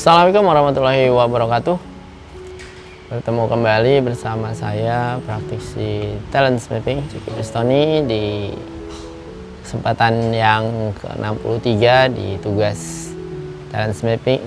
Assalamualaikum warahmatullahi wabarakatuh. Bertemu kembali bersama saya, praktisi talent mapping Ciki Pristoni, di kesempatan yang ke-63 di tugas talent mapping.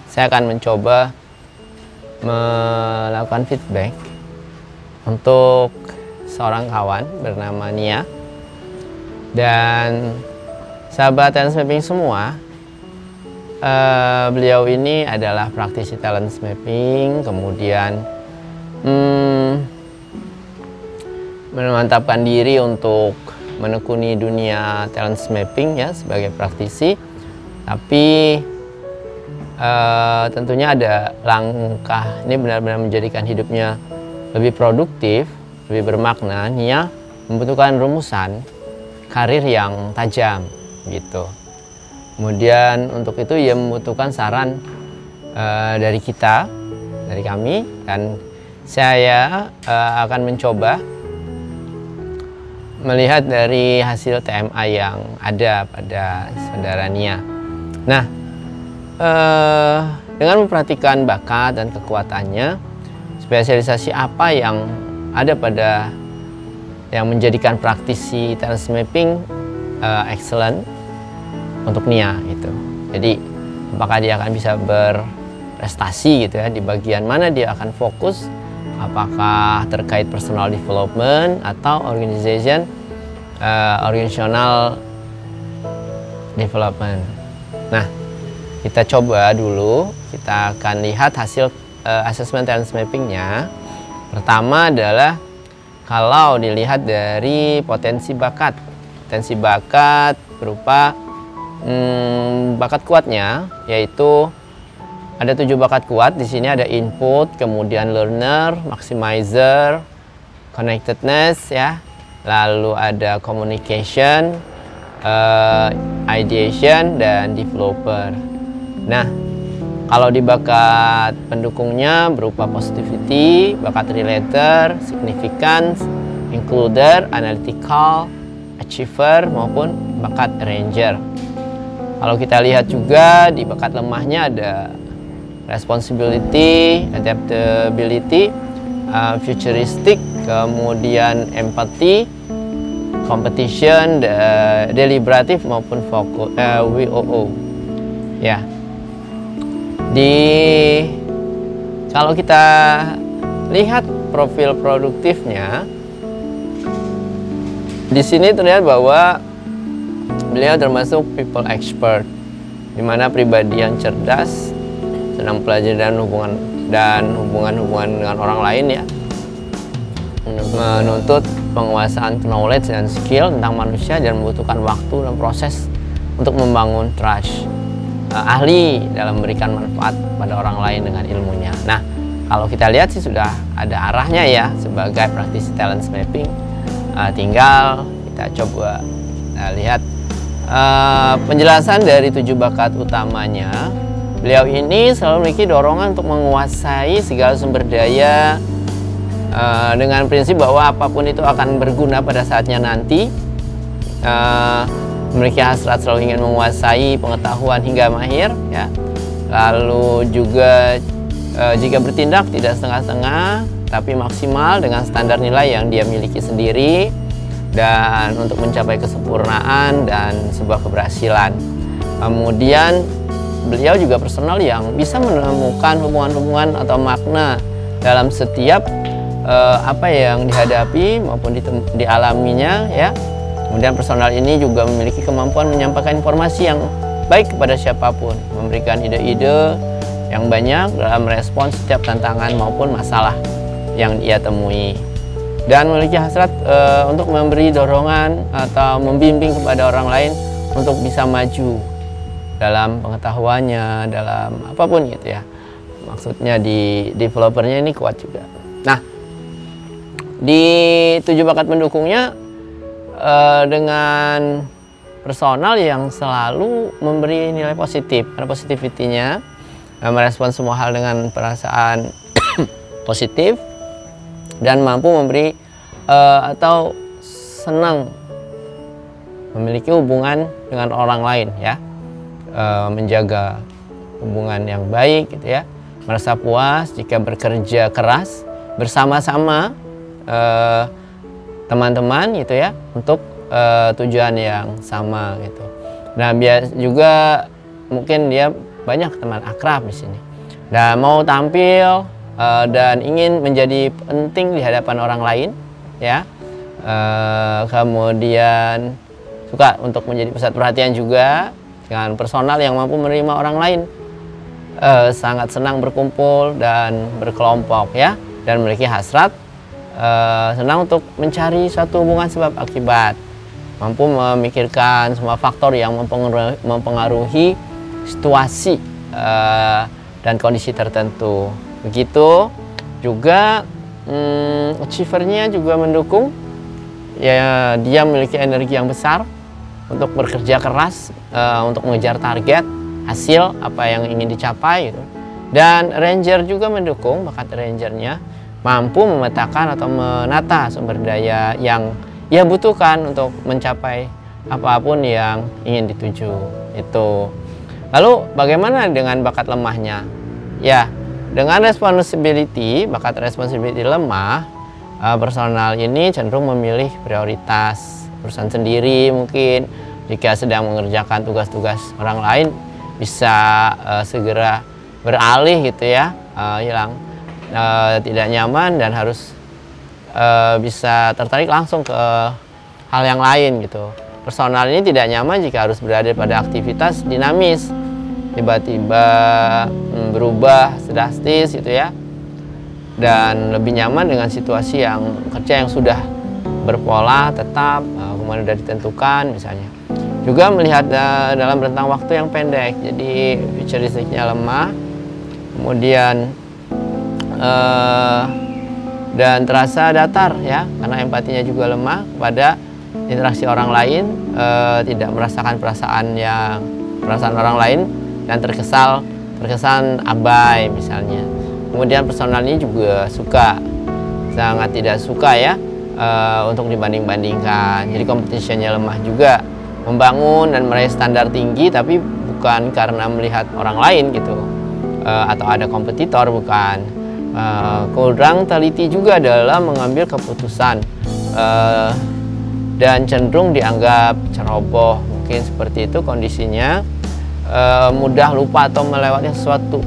Saya akan mencoba melakukan feedback untuk seorang kawan bernama Nia. Dan sahabat talent mapping semua, beliau ini adalah praktisi talent mapping, kemudian memantapkan diri untuk menekuni dunia talent mapping ya sebagai praktisi. Tapi tentunya ada langkah ini benar-benar menjadikan hidupnya lebih produktif, lebih bermakna. Nia membutuhkan rumusan karir yang tajam gitu. Kemudian untuk itu ia membutuhkan saran dari kita, dari kami, dan saya akan mencoba melihat dari hasil TMA yang ada pada saudara Nia. Nah, dengan memperhatikan bakat dan kekuatannya, spesialisasi apa yang ada pada yang menjadikan praktisi talent mapping excellent untuk Nia gitu. Jadi apakah dia akan bisa berprestasi gitu ya, di bagian mana dia akan fokus, apakah terkait personal development atau organizational development. Nah, kita coba dulu, kita akan lihat hasil assessment talent mappingnya. Pertama adalah kalau dilihat dari potensi bakat berupa bakat kuatnya, yaitu ada 7 bakat kuat. Di sini ada input, kemudian learner, maximizer, connectedness ya, lalu ada communication, ideation, dan developer. Nah, kalau di bakat pendukungnya berupa positivity, bakat relator, significance, includer, analytical, achiever, maupun bakat arranger. Kalau kita lihat juga di bakat lemahnya ada responsibility, adaptability, futuristic, kemudian empathy, competition, deliberative, maupun focus, WOO. Ya. Kalau kita lihat profil produktifnya, di sini terlihat bahwa beliau termasuk people expert, di mana pribadi yang cerdas, senang pelajari dan hubungan dengan orang lain ya, menuntut penguasaan knowledge dan skill tentang manusia dan membutuhkan waktu dan proses untuk membangun trust. Ahli dalam memberikan manfaat pada orang lain dengan ilmunya. Nah, kalau kita lihat sih sudah ada arahnya ya sebagai praktisi talent mapping. Tinggal kita coba lihat penjelasan dari 7 bakat utamanya. Beliau ini selalu memiliki dorongan untuk menguasai segala sumber daya dengan prinsip bahwa apapun itu akan berguna pada saatnya nanti. Memiliki hasrat selalu ingin menguasai pengetahuan hingga mahir ya. Lalu juga jika bertindak tidak setengah-setengah tapi maksimal dengan standar nilai yang dia miliki sendiri, dan untuk mencapai kesempurnaan dan sebuah keberhasilan. Kemudian beliau juga personal yang bisa menemukan hubungan-hubungan atau makna dalam setiap apa yang dihadapi maupun dialaminya ya. Kemudian personal ini juga memiliki kemampuan menyampaikan informasi yang baik kepada siapapun, memberikan ide-ide yang banyak dalam merespons setiap tantangan maupun masalah yang ia temui, dan memiliki hasrat untuk memberi dorongan atau membimbing kepada orang lain untuk bisa maju dalam pengetahuannya, dalam apapun gitu ya. Maksudnya di developernya ini kuat juga. Nah, di 7 bakat pendukungnya dengan personal yang selalu memberi nilai positif, karena positivity-nya merespon semua hal dengan perasaan positif dan mampu memberi atau senang memiliki hubungan dengan orang lain ya, menjaga hubungan yang baik gitu ya, merasa puas jika bekerja keras bersama-sama teman-teman gitu ya untuk tujuan yang sama gitu. Nah, juga mungkin dia banyak teman akrab di sini. Dan mau tampil dan ingin menjadi penting di hadapan orang lain ya. Kemudian suka untuk menjadi pusat perhatian juga, dengan personal yang mampu menerima orang lain. Sangat senang berkumpul dan berkelompok ya, dan memiliki hasrat senang untuk mencari suatu hubungan sebab akibat, mampu memikirkan semua faktor yang mempengaruhi situasi dan kondisi tertentu. Begitu juga achiever-nya juga mendukung ya, dia memiliki energi yang besar untuk bekerja keras untuk mengejar target hasil apa yang ingin dicapai gitu. Dan ranger juga mendukung, bakat rangernya mampu memetakan atau menata sumber daya yang ia butuhkan untuk mencapai apapun yang ingin dituju itu. Lalu bagaimana dengan bakat lemahnya? Ya, dengan responsibility, bakat responsibility lemah, personal ini cenderung memilih prioritas urusan sendiri. Mungkin jika sedang mengerjakan tugas-tugas orang lain bisa segera beralih gitu ya, tidak nyaman dan harus bisa tertarik langsung ke hal yang lain gitu. Personal ini tidak nyaman jika harus berada pada aktivitas dinamis, tiba-tiba berubah drastis gitu ya, dan lebih nyaman dengan situasi yang kerja yang sudah berpola tetap, kemudian sudah ditentukan misalnya. Juga melihat dalam rentang waktu yang pendek, jadi futuristiknya lemah, kemudian dan terasa datar ya, karena empatinya juga lemah pada interaksi orang lain, tidak merasakan perasaan orang lain, dan terkesan abai misalnya. Kemudian personal ini juga sangat tidak suka ya untuk dibanding-bandingkan. Jadi competitionnya lemah juga, membangun dan meraih standar tinggi tapi bukan karena melihat orang lain gitu, atau ada kompetitor, bukan. Kurang teliti juga dalam mengambil keputusan dan cenderung dianggap ceroboh, mungkin seperti itu kondisinya. Mudah lupa atau melewati sesuatu.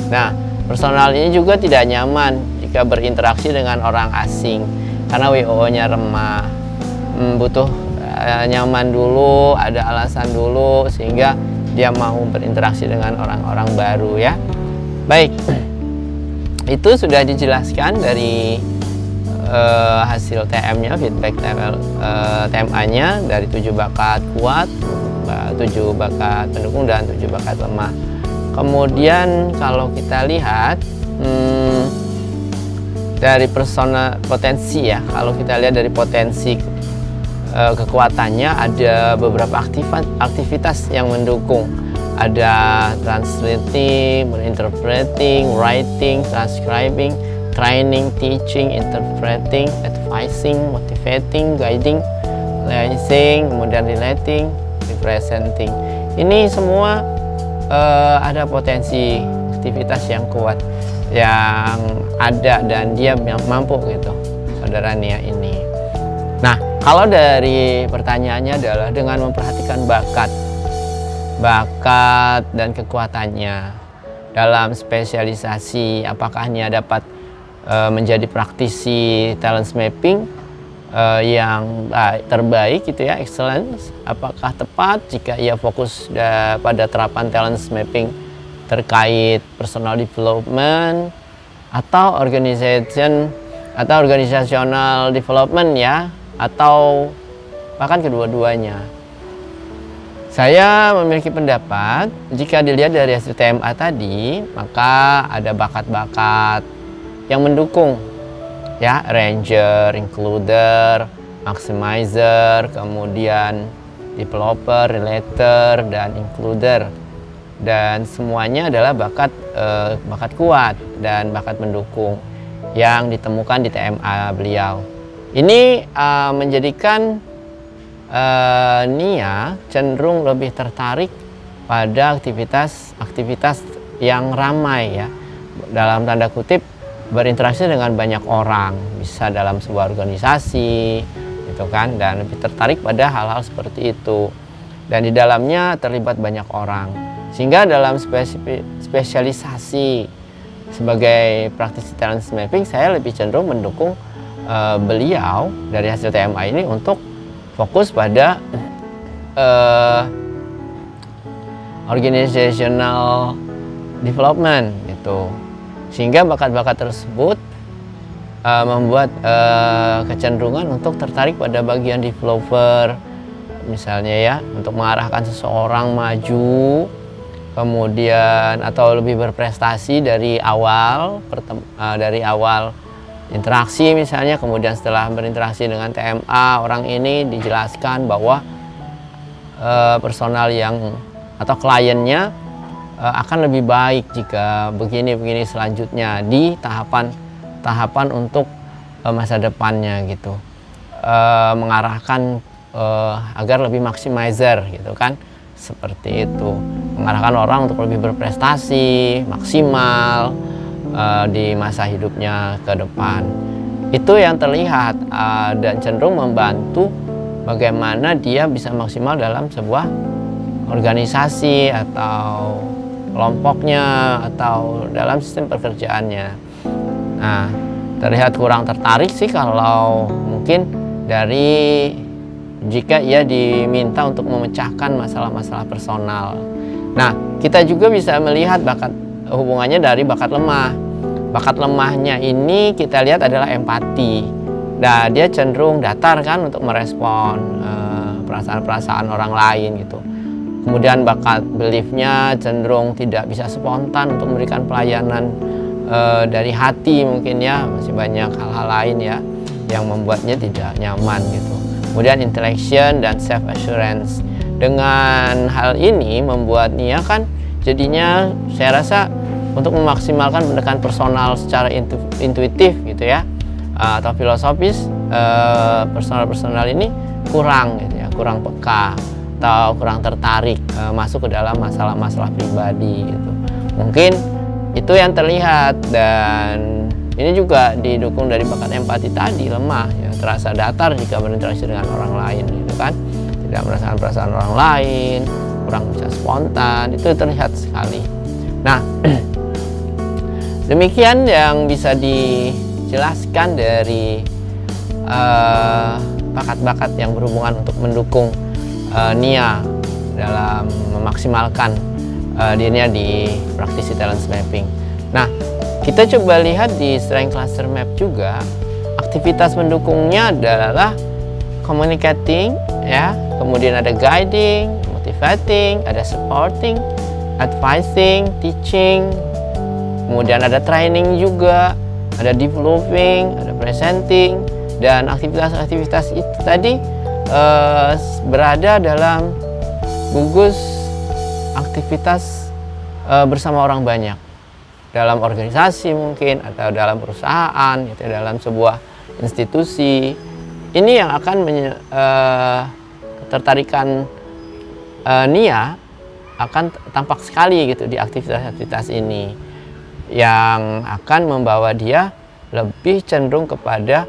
Nah, personal ini juga tidak nyaman jika berinteraksi dengan orang asing karena WO-nya remah, butuh nyaman dulu, ada alasan dulu sehingga dia mau berinteraksi dengan orang-orang baru ya. Baik, itu sudah dijelaskan dari hasil TM-nya, feedback TMA-nya dari 7 bakat kuat, 7 bakat pendukung, dan 7 bakat lemah. Kemudian kalau kita lihat dari persona potensi ya, kalau kita lihat dari potensi kekuatannya ada beberapa aktivitas yang mendukung. Ada translating, interpreting, writing, transcribing, training, teaching, interpreting, advising, motivating, guiding, liaising, kemudian relating, representing. Ini semua ada potensi aktivitas yang kuat yang ada dan dia mampu gitu, saudara Nia ini. Nah, kalau dari pertanyaannya adalah dengan memperhatikan bakat dan kekuatannya dalam spesialisasi, apakah Nia dapat menjadi praktisi talent mapping yang terbaik gitu ya, excellence. Apakah tepat jika ia fokus pada terapan talent mapping terkait personal development atau organizational development ya, atau bahkan kedua-duanya. Saya memiliki pendapat jika dilihat dari hasil TMA tadi, maka ada bakat-bakat yang mendukung ya, ranger, includer, maximizer, kemudian developer, relator, dan includer, dan semuanya adalah bakat kuat dan bakat mendukung yang ditemukan di TMA beliau. Ini menjadikan Nia cenderung lebih tertarik pada aktivitas yang ramai ya, dalam tanda kutip berinteraksi dengan banyak orang, bisa dalam sebuah organisasi gitu kan, dan lebih tertarik pada hal-hal seperti itu, dan di dalamnya terlibat banyak orang, sehingga dalam spesialisasi sebagai praktisi talent mapping saya lebih cenderung mendukung beliau dari hasil TMA ini untuk fokus pada organizational development gitu, sehingga bakat-bakat tersebut membuat kecenderungan untuk tertarik pada bagian developer misalnya ya, untuk mengarahkan seseorang maju, kemudian atau lebih berprestasi dari awal interaksi misalnya, kemudian setelah berinteraksi dengan TMA, orang ini dijelaskan bahwa personal yang atau kliennya akan lebih baik jika begini selanjutnya di tahapan untuk masa depannya gitu, mengarahkan agar lebih maximizer gitu kan, seperti itu, mengarahkan orang untuk lebih berprestasi maksimal di masa hidupnya ke depan. Itu yang terlihat dan cenderung membantu bagaimana dia bisa maksimal dalam sebuah organisasi atau kelompoknya atau dalam sistem pekerjaannya. Nah, terlihat kurang tertarik sih kalau mungkin dari jika ia diminta untuk memecahkan masalah-masalah personal. Nah, kita juga bisa melihat hubungannya dari bakat lemah. Bakat lemahnya ini kita lihat adalah empati. Nah, dia cenderung datar kan untuk merespon perasaan-perasaan orang lain gitu. Kemudian bakat beliefnya cenderung tidak bisa spontan untuk memberikan pelayanan dari hati mungkin ya, masih banyak hal-hal lain ya yang membuatnya tidak nyaman gitu. Kemudian intellection dan self assurance. Dengan hal ini membuat Nia kan jadinya saya rasa untuk memaksimalkan pendekatan personal secara intuitif gitu ya, atau filosofis, personal ini kurang gitu ya, kurang peka atau kurang tertarik masuk ke dalam masalah-masalah pribadi gitu. Mungkin itu yang terlihat, dan ini juga didukung dari bakat empati tadi, lemah ya, terasa datar jika berinteraksi dengan orang lain gitu kan, tidak merasakan perasaan orang lain, kurang bisa spontan, itu terlihat sekali. Nah, demikian yang bisa dijelaskan dari bakat-bakat yang berhubungan untuk mendukung Nia dalam memaksimalkan dirinya di praktisi talent mapping. Nah, kita coba lihat di strength cluster map juga, aktivitas mendukungnya adalah communicating ya, kemudian ada guiding, motivating, ada supporting, advising, teaching, kemudian ada training juga, ada developing, ada presenting, dan aktivitas-aktivitas itu tadi berada dalam gugus aktivitas bersama orang banyak, dalam organisasi mungkin, atau dalam perusahaan gitu, dalam sebuah institusi. Ini yang akan ketertarikan Nia akan tampak sekali gitu di aktivitas-aktivitas ini, yang akan membawa dia lebih cenderung kepada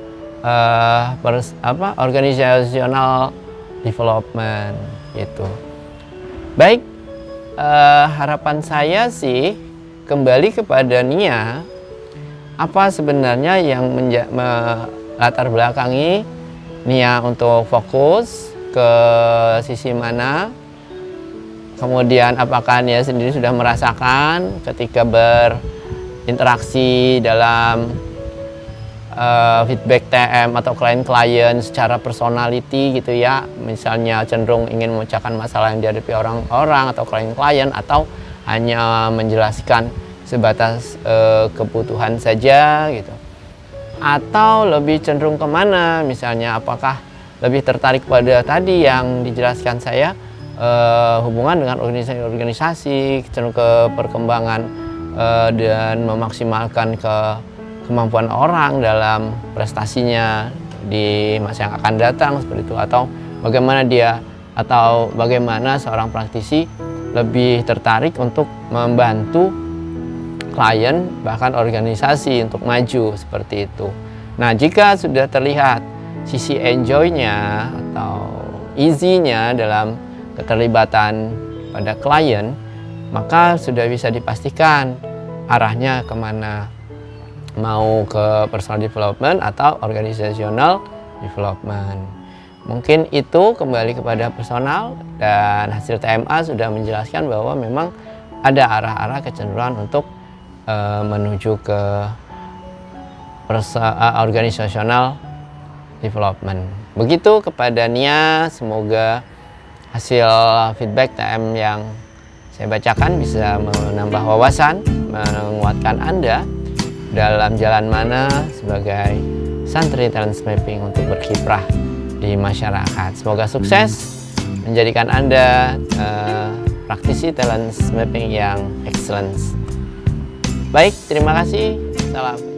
organizational development gitu. Baik, harapan saya sih kembali kepada Nia, apa sebenarnya yang melatar belakangi Nia untuk fokus ke sisi mana, kemudian apakah Nia sendiri sudah merasakan ketika berinteraksi dalam feedback TM atau klien-klien secara personality gitu ya, misalnya cenderung ingin memecahkan masalah yang dihadapi orang-orang atau klien-klien, atau hanya menjelaskan sebatas kebutuhan saja gitu, atau lebih cenderung kemana, misalnya apakah lebih tertarik pada tadi yang dijelaskan saya, hubungan dengan organisasi, cenderung ke perkembangan dan memaksimalkan kemampuan orang dalam prestasinya di masa yang akan datang seperti itu, atau bagaimana bagaimana seorang praktisi lebih tertarik untuk membantu klien bahkan organisasi untuk maju seperti itu. Nah, jika sudah terlihat sisi enjoy-nya atau easy-nya dalam keterlibatan pada klien, maka sudah bisa dipastikan arahnya kemana, mau ke personal development atau organizational development. Mungkin itu kembali kepada personal, dan hasil TMA sudah menjelaskan bahwa memang ada arah-arah kecenderungan untuk menuju ke organizational development. Begitu kepada Nia, semoga hasil feedback TM yang saya bacakan bisa menambah wawasan, menguatkan Anda dalam jalan mana sebagai santri talent mapping untuk berkiprah di masyarakat. Semoga sukses menjadikan Anda praktisi talent mapping yang excellence. Baik, terima kasih. Salam.